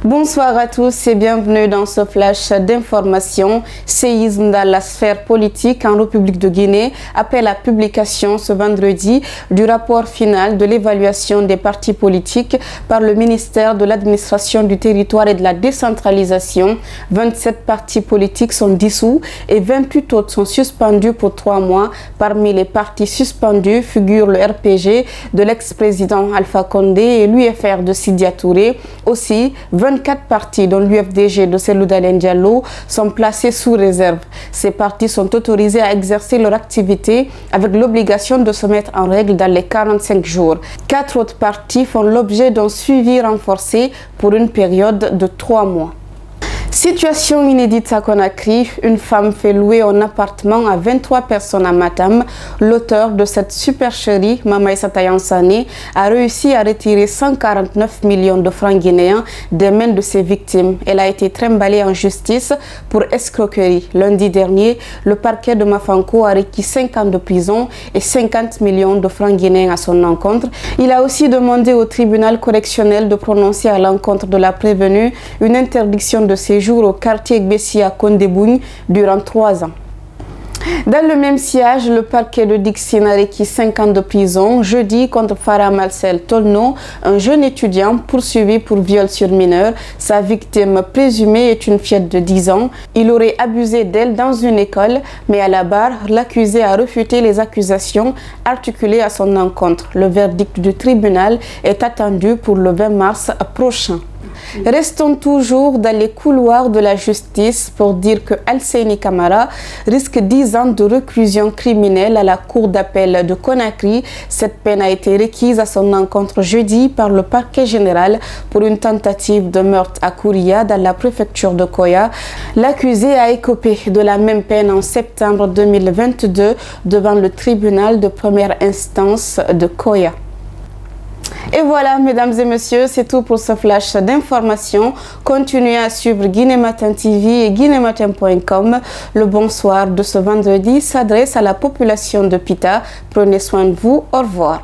Bonsoir à tous et bienvenue dans ce flash d'information. Séisme dans la sphère politique en République de Guinée après la publication ce vendredi du rapport final de l'évaluation des partis politiques par le ministère de l'Administration du territoire et de la décentralisation. 27 partis politiques sont dissous et 28 autres sont suspendus pour 3 mois. Parmi les partis suspendus figurent le RPG de l'ex-président Alpha Condé et l'UFR de Sidya Touré. Aussi, 24 partis, dont l'UFDG de Cellou Dalein Diallo, sont placés sous réserve. Ces partis sont autorisés à exercer leur activité avec l'obligation de se mettre en règle dans les 45 jours. 4 autres partis font l'objet d'un suivi renforcé pour une période de 3 mois. Situation inédite à Conakry, une femme fait louer un appartement à 23 personnes à Matam. L'auteur de cette supercherie, Mama Issata Yansane, a réussi à retirer 149 millions de francs guinéens des mains de ses victimes. Elle a été trimballée en justice pour escroquerie. Lundi dernier, le parquet de Mafanko a requis 5 ans de prison et 50 millions de francs guinéens à son encontre. Il a aussi demandé au tribunal correctionnel de prononcer à l'encontre de la prévenue une interdiction de séjour au quartier Gbessi à Kondebougn durant 3 ans. Dans le même siège, le parquet de Dixine a requis 5 ans de prison jeudi contre Farah Marcel Tolno, un jeune étudiant poursuivi pour viol sur mineur. Sa victime présumée est une fillette de 10 ans. Il aurait abusé d'elle dans une école, mais à la barre, l'accusé a refuté les accusations articulées à son encontre. Le verdict du tribunal est attendu pour le 20 mars prochain. Restons toujours dans les couloirs de la justice pour dire que Alseini Camara risque 10 ans de réclusion criminelle à la cour d'appel de Conakry. Cette peine a été requise à son encontre jeudi par le parquet général pour une tentative de meurtre à Kouria dans la préfecture de Koya. L'accusé a écopé de la même peine en septembre 2022 devant le tribunal de première instance de Koya. Et voilà, mesdames et messieurs, c'est tout pour ce flash d'information. Continuez à suivre Guinée Matin TV et guinématin.com. Le bonsoir de ce vendredi s'adresse à la population de Pita. Prenez soin de vous. Au revoir.